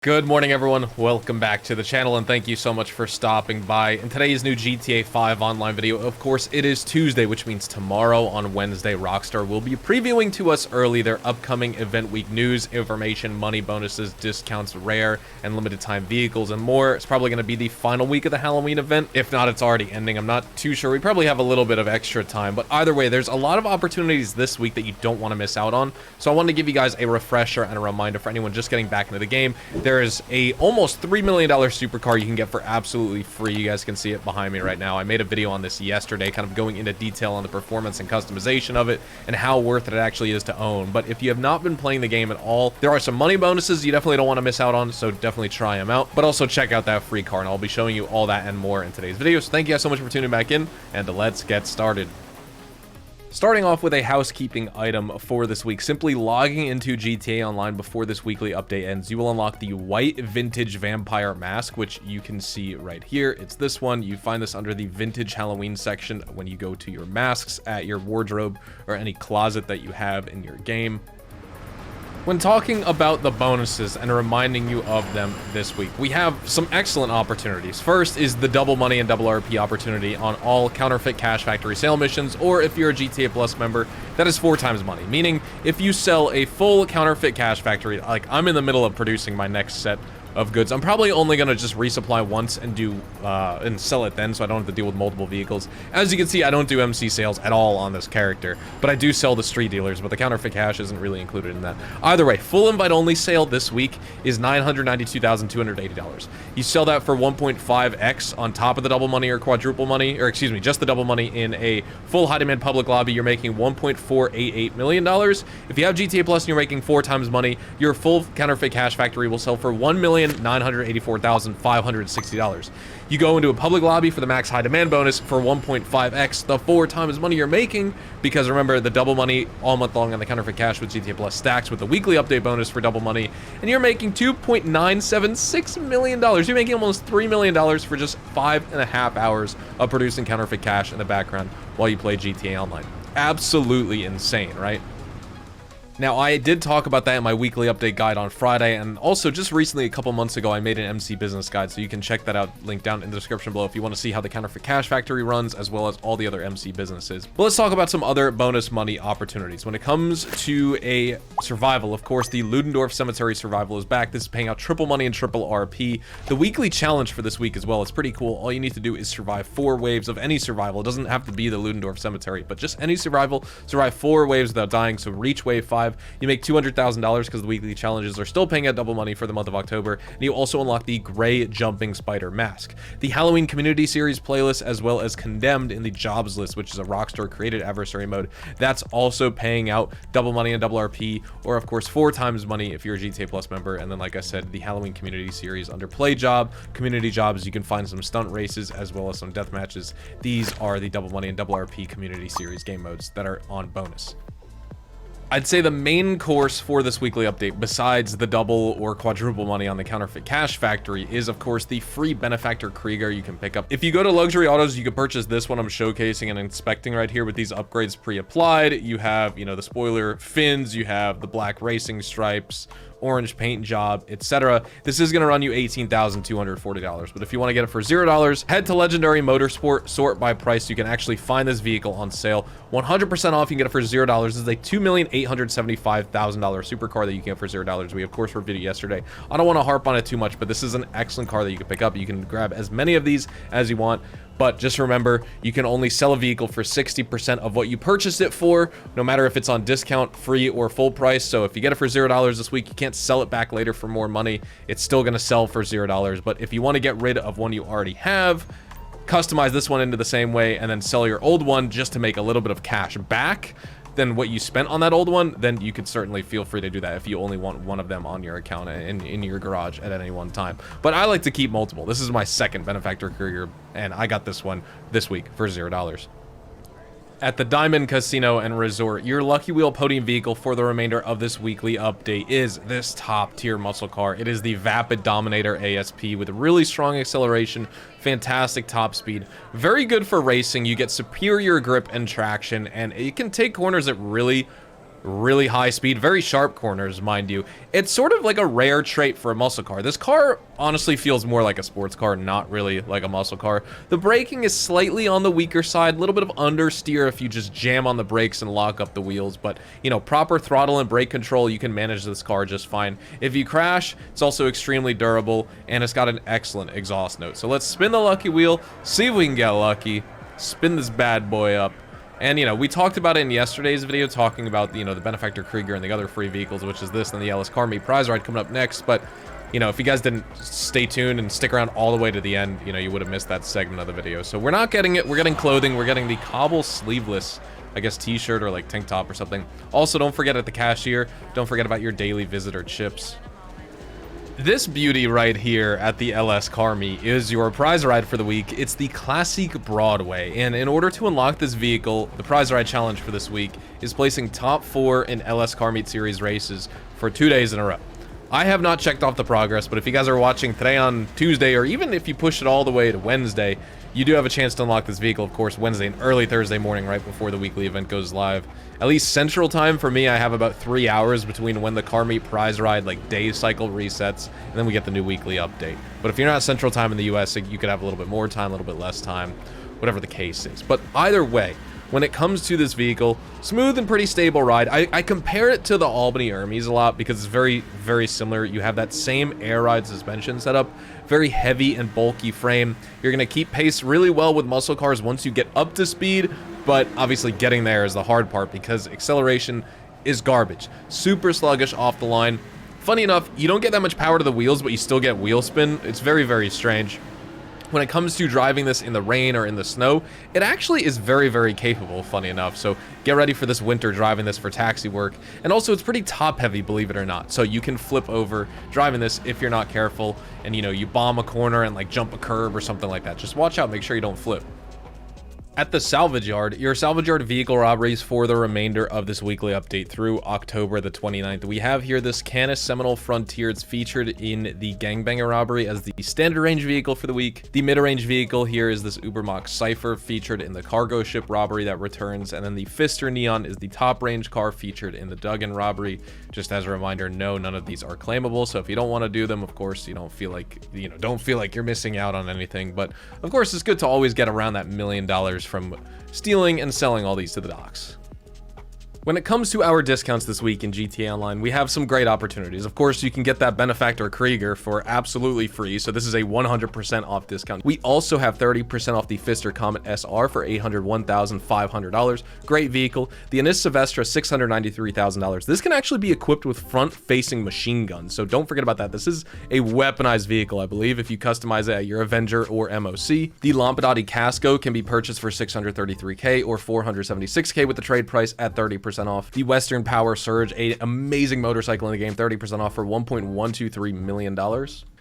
Good morning, everyone. Welcome back to the channel, and thank you so much for stopping by. In today's new GTA 5 Online video, of course, it is Tuesday, which means tomorrow on Wednesday, Rockstar will be previewing to us early their upcoming event week news, information, money bonuses, discounts, rare, and limited time vehicles, and more. It's probably going to be the final week of the Halloween event. If not, it's already ending. I'm not too sure. We probably have a little bit of extra time, but either way, there's a lot of opportunities this week that you don't want to miss out on. So I wanted to give you guys a refresher and a reminder for anyone just getting back into the game. There is a almost $3 million supercar you can get for absolutely free. You guys can see it behind me right now. I made a video on this yesterday, kind of going into detail on the performance and customization of it and how worth it actually is to own. But if you have not been playing the game at all, there are some money bonuses you definitely don't want to miss out on, so definitely try them out. But also check out that free car, and I'll be showing you all that and more in today's video. So thank you guys so much for tuning back in, and let's get started. Starting off with a housekeeping item for this week, simply logging into GTA Online before this weekly update ends, you will unlock the white vintage vampire mask, which you can see right here. It's this one. You find this under the vintage Halloween section when you go to your masks at your wardrobe or any closet that you have in your game. When talking about the bonuses and reminding you of them this week, we have some excellent opportunities. First is the double money and double RP opportunity on all counterfeit cash factory sale missions, or if you're a GTA Plus member, that is 4 times money. Meaning, if you sell a full counterfeit cash factory, like I'm in the middle of producing my next set of goods, I'm probably only going to just resupply once and do and sell it then, so I don't have to deal with multiple vehicles. As you can see, I don't do MC sales at all on this character, but I do sell to street dealers, but the counterfeit cash isn't really included in that. Either way, full invite only sale this week is $992,280. You sell that for 1.5x on top of the double money or quadruple money, or excuse me, just the double money in a full high demand public lobby, you're making $1.488 million. If you have GTA Plus and you're making 4 times money, your full counterfeit cash factory will sell for $1,984,560. You go into a public lobby for the max high demand bonus for 1.5x the 4 times money you're making, because remember, the double money all month long on the counterfeit cash with GTA Plus stacks with the weekly update bonus for double money, and you're making $2.976 million. You're making almost $3 million for just 5.5 hours of producing counterfeit cash in the background while you play GTA Online. Absolutely insane, right? Now, I did talk about that in my weekly update guide on Friday, and also just recently, a couple months ago, I made an MC business guide, so you can check that out, link down in the description below if you want to see how the counterfeit cash factory runs, as well as all the other MC businesses. But let's talk about some other bonus money opportunities. When it comes to a survival, of course, the Ludendorff Cemetery survival is back. This is paying out triple money and triple RP. The weekly challenge for this week as well is pretty cool. All you need to do is survive 4 waves of any survival. It doesn't have to be the Ludendorff Cemetery, but just any survival. Survive 4 waves without dying, so reach wave 5. You make $200,000 because the weekly challenges are still paying out double money for the month of October, and you also unlock the gray jumping spider mask. The Halloween community series playlist, as well as Condemned in the jobs list, which is a Rockstar created adversary mode, that's also paying out double money and double RP, or of course 4 times money if you're a GTA Plus member. And then, like I said, the Halloween community series under play job, community jobs, you can find some stunt races as well as some death matches. These are the double money and double RP community series game modes that are on bonus. I'd say the main course for this weekly update, besides the double or quadruple money on the counterfeit cash factory, is of course the free benefactor Krieger you can pick up. If you go to luxury autos, you can purchase this one I'm showcasing and inspecting right here with these upgrades pre-applied. You have, you know, the spoiler fins, you have the black racing stripes, orange paint job, etc. This is going to run you $18,240, but if you want to get it for $0, head to Legendary Motorsport, sort by price. You can actually find this vehicle on sale 100% off. You can get it for $0. This is a $2,875,000 supercar that you can get for $0. We of course reviewed it yesterday. I don't want to harp on it too much, but this is an excellent car that you can pick up. You can grab as many of these as you want, but just remember, you can only sell a vehicle for 60% of what you purchased it for, no matter if it's on discount, free, or full price. So if you get it for $0 this week, you can't sell it back later for more money. It's still going to sell for $0. But if you want to get rid of one you already have, customize this one into the same way, and then sell your old one just to make a little bit of cash back than what you spent on that old one, then you could certainly feel free to do that if you only want one of them on your account in your garage at any one time. But I like to keep multiple. This is my second benefactor Krieger, and I got this one this week for $0. At the Diamond Casino and Resort, your Lucky Wheel podium vehicle for the remainder of this weekly update is this top tier muscle car. It is the Vapid Dominator ASP with really strong acceleration, fantastic top speed, very good for racing. You get superior grip and traction, and it can take corners at really really high speed, very sharp corners, mind you. It's sort of like a rare trait for a muscle car. This car honestly feels more like a sports car, not really like a muscle car. The braking is slightly on the weaker side, a little bit of understeer if you just jam on the brakes and lock up the wheels, but you know, proper throttle and brake control, you can manage this car just fine. If you crash, it's also extremely durable, and it's got an excellent exhaust note. So let's spin the lucky wheel, see if we can get lucky, spin this bad boy up. And, you know, we talked about it in yesterday's video, talking about, you know, the Benefactor Krieger and the other free vehicles, which is this and the LS Car Meet prize ride coming up next. But, you know, if you guys didn't stay tuned and stick around all the way to the end, you know, you would have missed that segment of the video. So we're not getting it. We're getting clothing. We're getting the Cobble sleeveless, I guess, t-shirt or like tank top or something. Also, don't forget at the cashier, don't forget about your daily visitor chips. This beauty right here at the LS Car Meet is your prize ride for the week. It's the Classic Broadway, and in order to unlock this vehicle, the prize ride challenge for this week is placing top 4 in LS Car Meet Series races for 2 days in a row. I have not checked off the progress, but if you guys are watching today on Tuesday, or even if you push it all the way to Wednesday, you do have a chance to unlock this vehicle, of course, Wednesday and early Thursday morning, right before the weekly event goes live. At least Central Time for me, I have about 3 hours between when the Car Meet prize ride, like, day cycle resets, and then we get the new weekly update. But if you're not Central Time in the US, you could have a little bit more time, a little bit less time, whatever the case is. But either way, when it comes to this vehicle, smooth and pretty stable ride. I compare it to the Albany Ermies a lot because it's very, very similar. You have that same air ride suspension setup, very heavy and bulky frame. You're going to keep pace really well with muscle cars once you get up to speed, but obviously getting there is the hard part because acceleration is garbage. Super sluggish off the line. Funny enough, you don't get that much power to the wheels, but you still get wheel spin. It's very, very strange. When it comes to driving this in the rain or in the snow, it actually is very, very capable, funny enough. So get ready for this winter driving this for taxi work. And also, it's pretty top heavy, believe it or not. So you can flip over driving this if you're not careful and, you know, you bomb a corner and like jump a curb or something like that. Just watch out, make sure you don't flip. At the Salvage Yard, your Salvage Yard vehicle robberies for the remainder of this weekly update through October the 29th. We have here this Canis Seminole Frontier. It's featured in the Gangbanger robbery as the standard range vehicle for the week. The mid-range vehicle here is this Ubermax Cypher featured in the cargo ship robbery that returns. And then the Pfister Neon is the top range car featured in the Duggan robbery. Just as a reminder, no, none of these are claimable. So if you don't want to do them, of course, you don't feel like you're missing out on anything. But of course, it's good to always get around that $1 million from stealing and selling all these to the docks. When it comes to our discounts this week in GTA Online, we have some great opportunities. Of course, you can get that Benefactor Krieger for absolutely free, so this is a 100% off discount. We also have 30% off the Pfister Comet SR for $801,500. Great vehicle. The Anis Silvestre, $693,000. This can actually be equipped with front-facing machine guns, so don't forget about that. This is a weaponized vehicle, I believe, if you customize it at your Avenger or MOC. The Lampadati Casco can be purchased for $633K or $476K with the trade price at 30% off. The Western Power Surge, an amazing motorcycle in the game, 30% off for $1.123 million.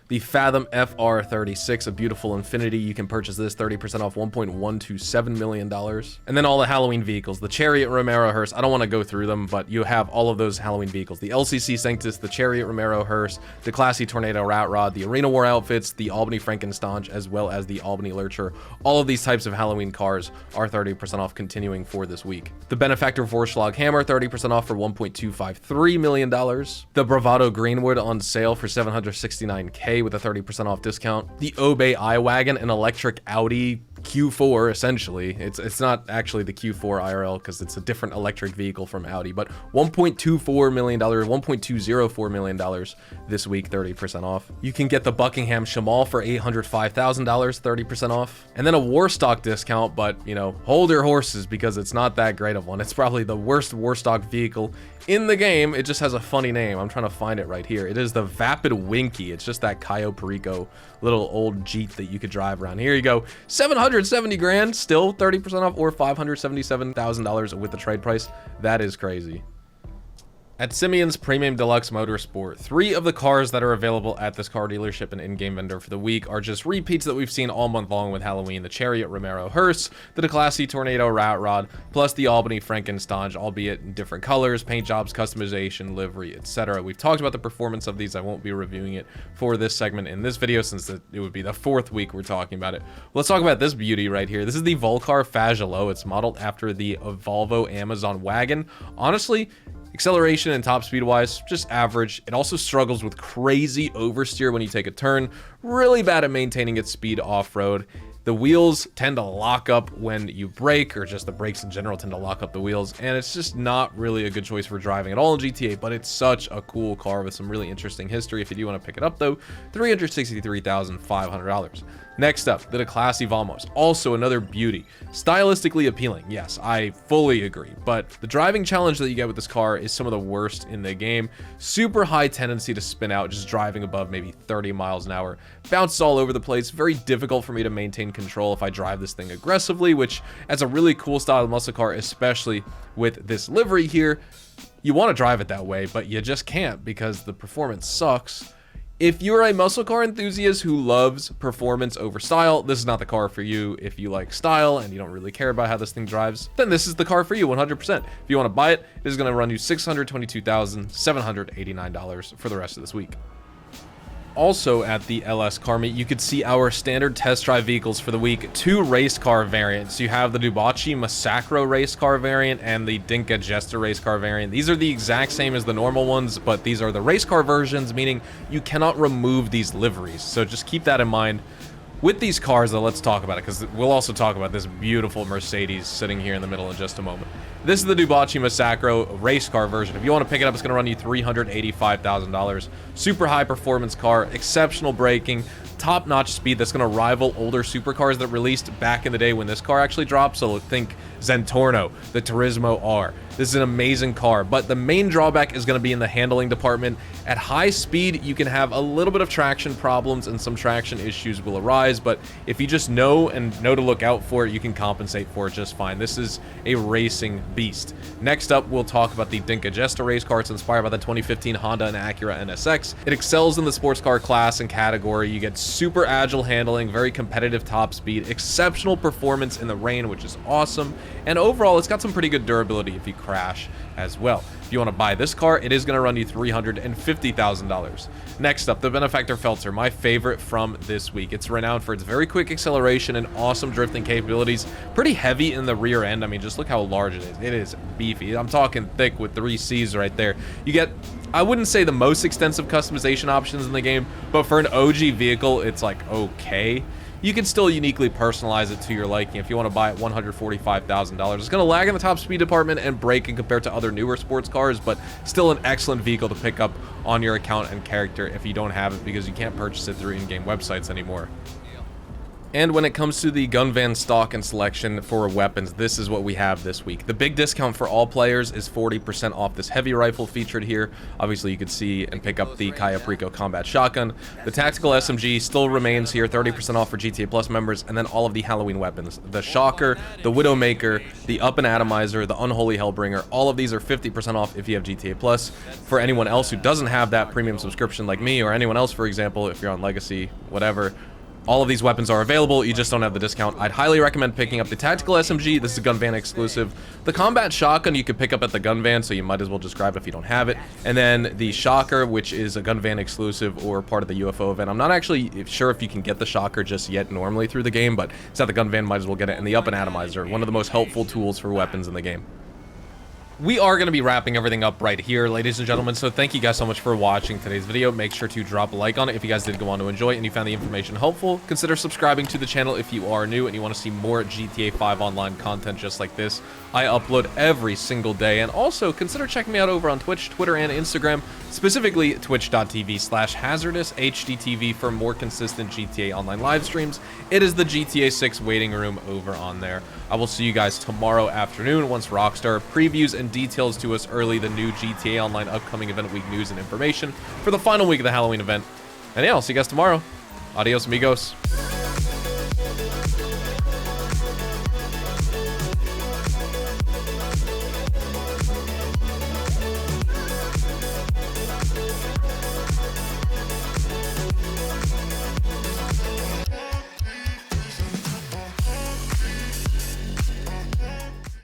The Fathom FR36, a beautiful Infinity. You can purchase this 30% off, $1.127 million. And then all the Halloween vehicles. The Chariot Romero hearse. I don't want to go through them, but you have all of those Halloween vehicles. The LCC Sanctus, the Chariot Romero hearse, the Classy Tornado Rat Rod, the Arena War outfits, the Albany Frankenstein, as well as the Albany Lurcher. All of these types of Halloween cars are 30% off, continuing for this week. The Benefactor Vorschlag Hammer, 30% off for $1.253 million. The Bravado Greenwood on sale for $769K with a 30% off discount. The Obey iWagon, an electric Audi Q4, essentially. It's not actually the Q4 IRL because it's a different electric vehicle from Audi, but $1.24 million, $1.204 million this week, 30% off. You can get the Buckingham Shamal for $805,000, 30% off. And then a Warstock discount, but, you know, hold your horses because it's not that great of one. It's probably the worst Warstock vehicle in the game. It just has a funny name. I'm trying to find it right here. It is the Vapid Winky. It's just that Cayo Perico little old Jeep that you could drive around. Here you go. 770 grand, still 30% off, or $577,000 with the trade price. That is crazy. At Simeon's Premium Deluxe Motorsport, 3 of the cars that are available at this car dealership and in-game vendor for the week are just repeats that we've seen all month long with Halloween. The Chariot Romero hearse, the Classy Tornado Rat Rod, plus the Albany Frankenstein, albeit in different colors, paint jobs, customization, livery, etc. We've talked about the performance of these. I won't be reviewing it for this segment in this video since it would be the 4th week we're talking about it. Let's talk about this beauty right here. This is the Volcar Fagelo. It's modeled after the Volvo Amazon wagon. Honestly, Acceleration and top speed wise, just average. It also struggles with crazy oversteer when you take a turn, really bad at maintaining its speed off-road. The wheels tend to lock up when you brake, or just the brakes in general tend to lock up the wheels, and it's just not really a good choice for driving at all in GTA, but it's such a cool car with some really interesting history. If you do want to pick it up though, $363,500. Next up, the classy Vamos, also another beauty. Stylistically appealing, yes, I fully agree, but the driving challenge that you get with this car is some of the worst in the game. Super high tendency to spin out just driving above maybe 30 miles an hour. Bounces all over the place, very difficult for me to maintain control if I drive this thing aggressively, which as a really cool style of muscle car, especially with this livery here, you want to drive it that way, but you just can't because the performance sucks. If you're a muscle car enthusiast who loves performance over style, this is not the car for you. If you like style and you don't really care about how this thing drives, then this is the car for you 100%. If you want to buy it, it is going to run you $622,789 for the rest of this week. Also at the LS Car Meet, you could see our standard test drive vehicles for the week. 2 race car variants. You have the Dubachi Massacro race car variant and the Dinka Jester race car variant. These are the exact same as the normal ones, but these are the race car versions, meaning you cannot remove these liveries. So just keep that in mind. With these cars, though, let's talk about it, because we'll also talk about this beautiful Mercedes sitting here in the middle in just a moment. This is the Dubachi Massacro race car version. If you want to pick it up, it's going to run you $385,000. Super high performance car, exceptional braking, top-notch speed that's going to rival older supercars that released back in the day when this car actually dropped. So think Zentorno, the Turismo R. This is an amazing car, but the main drawback is going to be in the handling department. At high speed, you can have a little bit of traction problems and some traction issues will arise, but if you just know to look out for it, you can compensate for it just fine. This is a racing beast. Next up, we'll talk about the Dinka Jester race car. It's inspired by the 2015 Honda and Acura NSX. It excels in the sports car class and category. You get super agile handling, very competitive top speed, exceptional performance in the rain, which is awesome, and overall, it's got some pretty good durability if you crash as well. If you want to buy this car, it is going to run you $350,000. Next up, the Benefactor Felter, my favorite from this week. It's renowned for its very quick acceleration and awesome drifting capabilities. Pretty heavy in the rear end. I mean, just look how large it is. It is beefy. I'm talking thick with 3 C's right there. You get, I wouldn't say the most extensive customization options in the game, but for an OG vehicle, it's like okay. You can still uniquely personalize it to your liking. If you want to buy it, $145,000. It's going to lag in the top speed department and braking compared to other newer sports cars, but still an excellent vehicle to pick up on your account and character if you don't have it, because you can't purchase it through in-game websites anymore. And when it comes to the gun van stock and selection for weapons, this is what we have this week. The big discount for all players is 40% off this heavy rifle featured here. Obviously, you could see and pick up the Cayaprico combat shotgun. The tactical SMG still remains here, 30% off for GTA Plus members, and then all of the Halloween weapons. The Shocker, the Widowmaker, the Up and Atomizer, the Unholy Hellbringer, all of these are 50% off if you have GTA Plus. For anyone else who doesn't have that premium subscription like me, or anyone else, for example, if you're on Legacy, whatever, all of these weapons are available, you just don't have the discount. I'd highly recommend picking up the Tactical SMG, this is a gun van exclusive. The Combat Shotgun you can pick up at the gun van, so you might as well just grab it if you don't have it. And then the Shocker, which is a gun van exclusive or part of the UFO event. I'm not actually sure if you can get the Shocker just yet normally through the game, but it's at the gun van, might as well get it. And the Up and Atomizer, one of the most helpful tools for weapons in the game. We are going to be wrapping everything up right here, ladies and gentlemen, so thank you guys so much for watching today's video. Make sure to drop a like on it if you guys did go on to enjoy it and you found the information helpful. Consider subscribing to the channel if you are new and you want to see more GTA 5 Online content just like this. I upload every single day, and also consider checking me out over on Twitch, Twitter, and Instagram, specifically twitch.tv/HazardoushDTV for more consistent GTA Online live streams. It is the GTA 6 waiting room over on there. I will see you guys tomorrow afternoon once Rockstar previews and details to us early the new GTA Online upcoming event week news and information for the final week of the Halloween event. And yeah, I'll see you guys tomorrow. Adios, amigos.